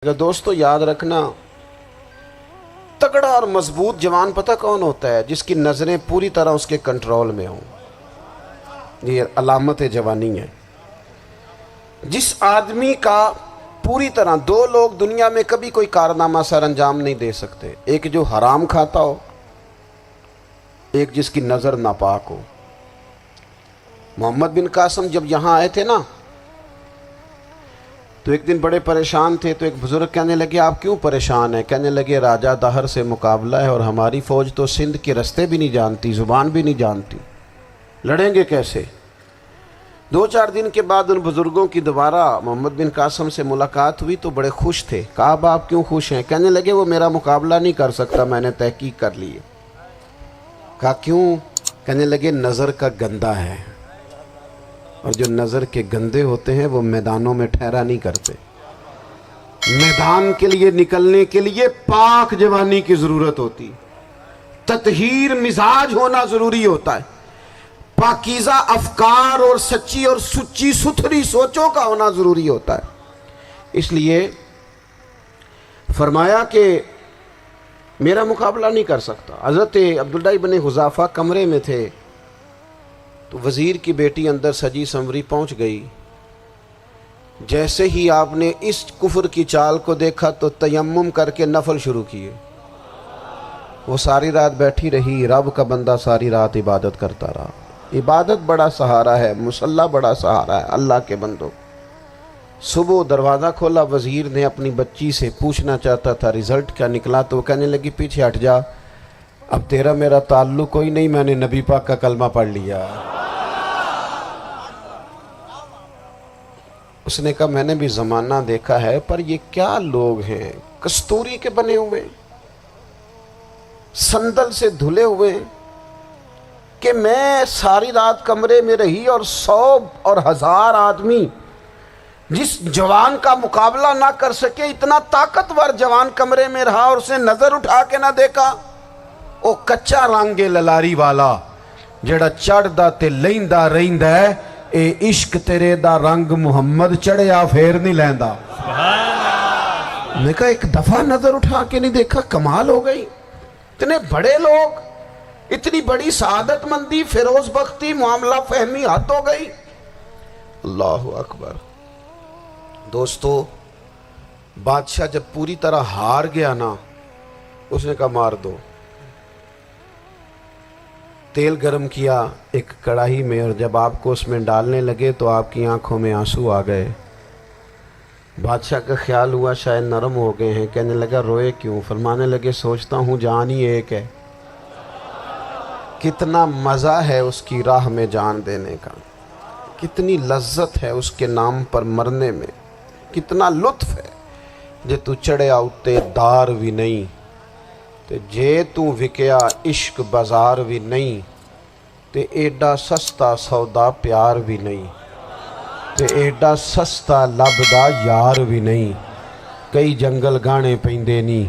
دوستو یاد رکھنا، تگڑا اور مضبوط جوان پتہ کون ہوتا ہے؟ جس کی نظریں پوری طرح اس کے کنٹرول میں ہوں۔ یہ علامت جوانی ہے۔ جس آدمی کا پوری طرح، دو لوگ دنیا میں کبھی کوئی کارنامہ سر انجام نہیں دے سکتے، ایک جو حرام کھاتا ہو، ایک جس کی نظر ناپاک ہو۔ محمد بن قاسم جب یہاں آئے تھے نا، تو ایک دن بڑے پریشان تھے، تو ایک بزرگ کہنے لگے آپ کیوں پریشان ہیں؟ کہنے لگے راجہ دہر سے مقابلہ ہے اور ہماری فوج تو سندھ کے رستے بھی نہیں جانتی، زبان بھی نہیں جانتی، لڑیں گے کیسے؟ 2-4 دن کے بعد ان بزرگوں کی دوبارہ محمد بن قاسم سے ملاقات ہوئی تو بڑے خوش تھے۔ کہا اب آپ کیوں خوش ہیں؟ کہنے لگے وہ میرا مقابلہ نہیں کر سکتا، میں نے تحقیق کر لی ہے۔ کہا کیوں؟ کہنے لگے نظر کا گندہ ہے، اور جو نظر کے گندے ہوتے ہیں وہ میدانوں میں ٹھہرا نہیں کرتے۔ میدان کے لیے نکلنے کے لیے پاک جوانی کی ضرورت ہوتی، تطہیر مزاج ہونا ضروری ہوتا ہے، پاکیزہ افکار اور سچی اور سچی ستھری سوچوں کا ہونا ضروری ہوتا ہے۔ اس لیے فرمایا کہ میرا مقابلہ نہیں کر سکتا۔ حضرت عبداللہ ابن حذافہ کمرے میں تھے، تو وزیر کی بیٹی اندر سجی سنوری پہنچ گئی۔ جیسے ہی آپ نے اس کفر کی چال کو دیکھا تو تیمم کر کے نفل شروع کیے۔ وہ ساری رات بیٹھی رہی، رب کا بندہ ساری رات عبادت کرتا رہا۔ عبادت بڑا سہارا ہے، مصلی بڑا سہارا ہے اللہ کے بندوں۔ صبح دروازہ کھولا، وزیر نے اپنی بچی سے پوچھنا چاہتا تھا رزلٹ کیا نکلا، تو وہ کہنے لگی پیچھے ہٹ جا، اب تیرا میرا تعلق کوئی نہیں، میں نے نبی پاک کا کلمہ پڑھ لیا۔ اس نے کہا میں نے بھی زمانہ دیکھا ہے، پر یہ کیا لوگ ہیں، کستوری کے بنے ہوئے، سندل سے دھلے ہوئے، کہ میں ساری رات کمرے میں رہی اور 100 اور 1000 آدمی جس جوان کا مقابلہ نہ کر سکے، اتنا طاقتور جوان کمرے میں رہا اور اسے نظر اٹھا کے نہ دیکھا۔ او کچا رنگ للاری والا جڑا چڑھدا تے لیندا رہندا ہے، اے عشق تیرے دا رنگ محمد چڑھیا پھر نہیں لیندا۔ میں کہا ایک دفعہ نظر اٹھا کے نہیں دیکھا، کمال ہو گئی۔ اتنے بڑے لوگ، اتنی بڑی سعادت مندی، فیروز بختی، معاملہ فہمی حد ہو گئی۔ اللہ اکبر۔ دوستو بادشاہ جب پوری طرح ہار گیا نا، اس نے کہا مار دو۔ تیل گرم کیا ایک کڑاہی میں، اور جب آپ کو اس میں ڈالنے لگے تو آپ کی آنکھوں میں آنسو آ گئے۔ بادشاہ کا خیال ہوا شاید نرم ہو گئے ہیں، کہنے لگا روئے کیوں؟ فرمانے لگے سوچتا ہوں جان ہی ایک ہے، کتنا مزہ ہے اس کی راہ میں جان دینے کا، کتنی لذت ہے اس کے نام پر مرنے میں، کتنا لطف ہے۔ جے تو چڑھیا اتے دار بھی نہیں، تے جے تو وکیا عشق بازار بھی نہیں، تے ایڈا سستا سودا پیار بھی نہیں، تے ایڈا سستا لبدا یار بھی نہیں۔ کئی جنگل گانے پیندے نہیں،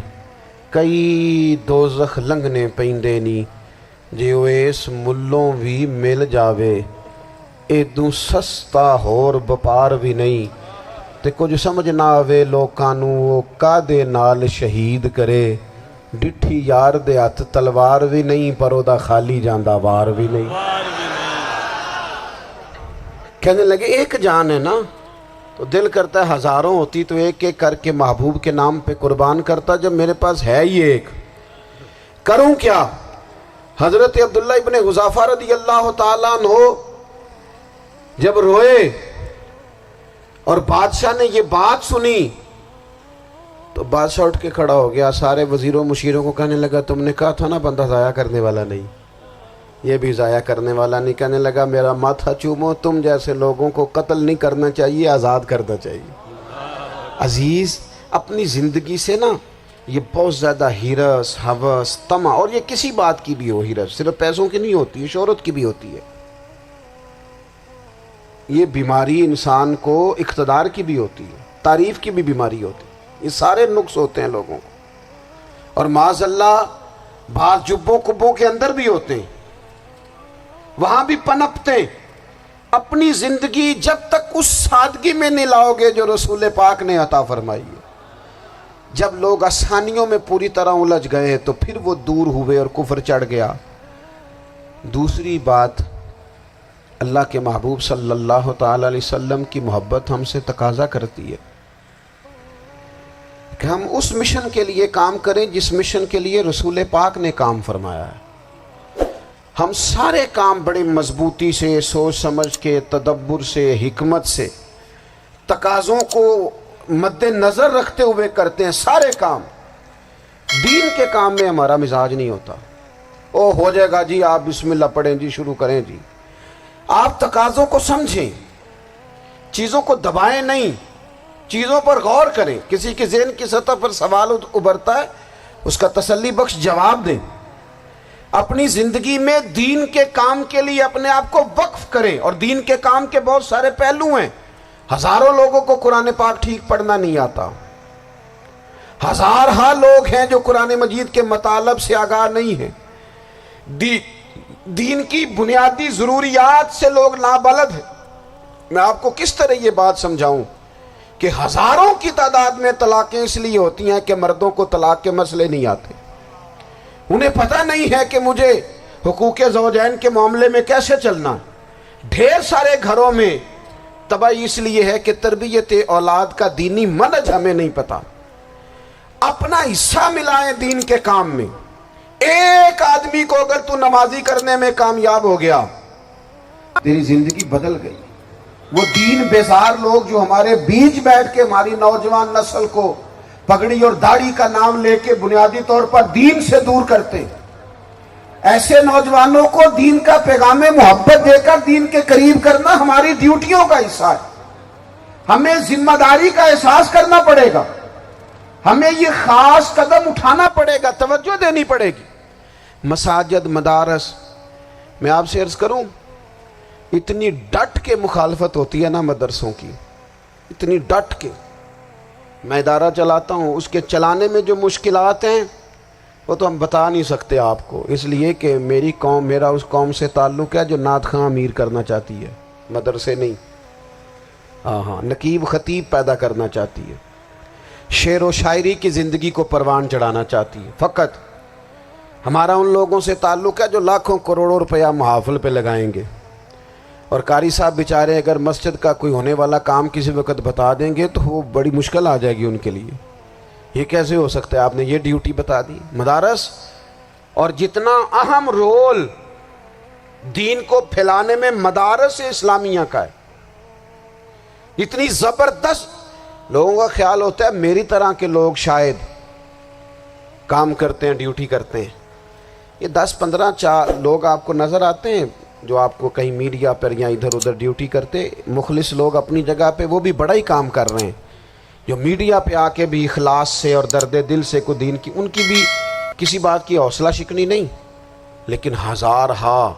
کئی دوزخ لنگنے پیندے نہیں، جے وہ اس ملوں بھی مل جاوے، ایدوں سستا ہور بپار بھی نہیں۔ تے کچھ سمجھ نہ آوے لوکاں نوں وہ کادے نال شہید کرے، ڈٹھی یار دے ہاتھ تلوار بھی نہیں، پر او دا خالی جاندہ وار بھی نہیں۔ کہنے لگے ایک جان ہے نا، تو دل کرتا ہے ہزاروں ہوتی تو ایک ایک کر کے محبوب کے نام پہ قربان کرتا، جب میرے پاس ہے ہی ایک، کروں کیا؟ حضرت عبداللہ ابن حذافہ رضی اللہ تعالیٰ عنہ جب روئے اور بادشاہ نے یہ بات سنی، تو بادشاہ اٹھ کے کھڑا ہو گیا، سارے وزیروں مشیروں کو کہنے لگا تم نے کہا تھا نا بندہ ضائع کرنے والا نہیں، یہ بھی ضائع کرنے والا نہیں۔ کہنے لگا میرا ماتھا چومو، تم جیسے لوگوں کو قتل نہیں کرنا چاہیے، آزاد کرنا چاہیے۔ عزیز اپنی زندگی سے نا یہ بہت زیادہ ہرس، ہوس، طمع، اور یہ کسی بات کی بھی ہو، ہرس صرف پیسوں کی نہیں ہوتی ہے، شہرت کی بھی ہوتی ہے، یہ بیماری انسان کو اقتدار کی بھی ہوتی ہے، تعریف کی بھی بیماری ہوتی ہے، یہ سارے نقص ہوتے ہیں لوگوں کو، اور معاذ اللہ بعض جبوں کبوں کے اندر بھی ہوتے ہیں، وہاں بھی پنپتے ہیں۔ اپنی زندگی جب تک اس سادگی میں نہیں لاؤ گے جو رسول پاک نے عطا فرمائی ہے، جب لوگ آسانیوں میں پوری طرح الجھ گئے تو پھر وہ دور ہوئے اور کفر چڑھ گیا۔ دوسری بات، اللہ کے محبوب صلی اللہ تعالی علیہ وسلم کی محبت ہم سے تقاضا کرتی ہے کہ ہم اس مشن کے لیے کام کریں جس مشن کے لیے رسول پاک نے کام فرمایا ہے۔ ہم سارے کام بڑے مضبوطی سے، سوچ سمجھ کے، تدبر سے، حکمت سے، تقاضوں کو مد نظر رکھتے ہوئے کرتے ہیں سارے کام۔ دین کے کام میں ہمارا مزاج نہیں ہوتا، او ہو جائے گا جی، آپ بسم اللہ پڑھیں جی، شروع کریں جی۔ آپ تقاضوں کو سمجھیں، چیزوں کو دبائیں نہیں، چیزوں پر غور کریں۔ کسی کے ذہن کی سطح پر سوال ابھرتا ہے، اس کا تسلی بخش جواب دیں۔ اپنی زندگی میں دین کے کام کے لیے اپنے آپ کو وقف کریں، اور دین کے کام کے بہت سارے پہلو ہیں۔ ہزاروں لوگوں کو قرآن پاک ٹھیک پڑھنا نہیں آتا، ہزارہا لوگ ہیں جو قرآن مجید کے مطالب سے آگاہ نہیں ہیں، دین کی بنیادی ضروریات سے لوگ نابلد ہیں۔ میں آپ کو کس طرح یہ بات سمجھاؤں کہ ہزاروں کی تعداد میں طلاقیں اس لیے ہوتی ہیں کہ مردوں کو طلاق کے مسئلے نہیں آتے، انہیں پتہ نہیں ہے کہ مجھے حقوق زوجین کے معاملے میں کیسے چلنا۔ ڈھیر سارے گھروں میں تباہی اس لیے ہے کہ تربیت اولاد کا دینی منہج ہمیں نہیں پتا۔ اپنا حصہ ملائیں دین کے کام میں۔ ایک آدمی کو اگر تو نمازی کرنے میں کامیاب ہو گیا، تیری زندگی بدل گئی۔ وہ دین بیزار لوگ جو ہمارے بیچ بیٹھ کے ہماری نوجوان نسل کو پگڑی اور داڑھی کا نام لے کے بنیادی طور پر دین سے دور کرتے، ایسے نوجوانوں کو دین کا پیغام محبت دے کر دین کے قریب کرنا ہماری ڈیوٹیوں کا حصہ ہے۔ ہمیں ذمہ داری کا احساس کرنا پڑے گا، ہمیں یہ خاص قدم اٹھانا پڑے گا، توجہ دینی پڑے گی۔ مساجد، مدارس، میں آپ سے عرض کروں، اتنی ڈٹ کے مخالفت ہوتی ہے نا مدرسوں کی، اتنی ڈٹ کے۔ میں ادارہ چلاتا ہوں، اس کے چلانے میں جو مشکلات ہیں وہ تو ہم بتا نہیں سکتے آپ کو، اس لیے کہ میری قوم، میرا اس قوم سے تعلق ہے جو نعت خواں امیر کرنا چاہتی ہے، مدرسے نہیں۔ ہاں، نقیب خطیب پیدا کرنا چاہتی ہے، شعر و شاعری کی زندگی کو پروان چڑھانا چاہتی ہے۔ فقط ہمارا ان لوگوں سے تعلق ہے جو لاکھوں کروڑوں روپیہ محافل پہ لگائیں گے، اور قاری صاحب بیچارے اگر مسجد کا کوئی ہونے والا کام کسی وقت بتا دیں گے تو وہ بڑی مشکل آ جائے گی ان کے لیے۔ یہ کیسے ہو سکتا ہے، آپ نے یہ ڈیوٹی بتا دی۔ مدارس، اور جتنا اہم رول دین کو پھیلانے میں مدارس اسلامیہ کا ہے، اتنی زبردست، لوگوں کا خیال ہوتا ہے میری طرح کے لوگ شاید کام کرتے ہیں، ڈیوٹی کرتے ہیں۔ یہ 10-15 لوگ آپ کو نظر آتے ہیں جو آپ کو کہیں میڈیا پر یا ادھر ادھر ڈیوٹی کرتے، مخلص لوگ اپنی جگہ پہ، وہ بھی بڑا ہی کام کر رہے ہیں، جو میڈیا پہ آ کے بھی اخلاص سے اور درد دل سے کو دین کی، ان کی بھی کسی بات کی حوصلہ شکنی نہیں۔ لیکن ہزارہا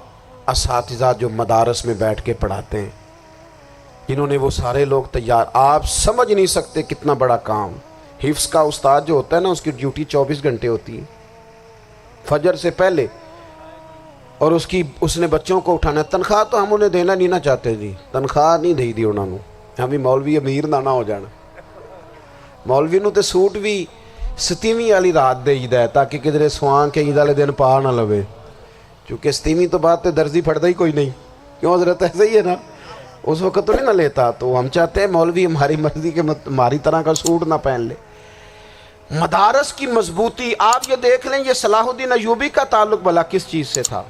اساتذہ جو مدارس میں بیٹھ کے پڑھاتے ہیں، جنہوں نے وہ سارے لوگ تیار، آپ سمجھ نہیں سکتے کتنا بڑا کام۔ حفظ کا استاد جو ہوتا ہے نا، اس کی ڈیوٹی 24 گھنٹے ہوتی ہے، فجر سے پہلے، اور اس نے بچوں کو اٹھانا۔ تنخواہ تو ہم انہیں دینا نہیں نہ چاہتے جی، تنخواہ نہیں دے دی انہوں نے، ہمیں مولوی امیر نہ ہو جانا۔ مولوی نو تے سوٹ بھی 27ویں والی رات دے ہے تاکہ کدھر سوان کے عید والے دن پا نہ لوے، چونکہ 27ویں تو بات تے درزی پھڑتا ہی کوئی نہیں، کیوں حضرت؟ ایسے ہی ہے نا، اس وقت تو نہیں نہ لیتا۔ تو ہم چاہتے ہیں مولوی ہماری مرضی کے ہماری طرح کا سوٹ نہ پہن لے۔ مدارس کی مضبوطی، آپ یہ دیکھ لیں، یہ صلاح الدین ایوبی کا تعلق بھلا کس چیز سے تھا؟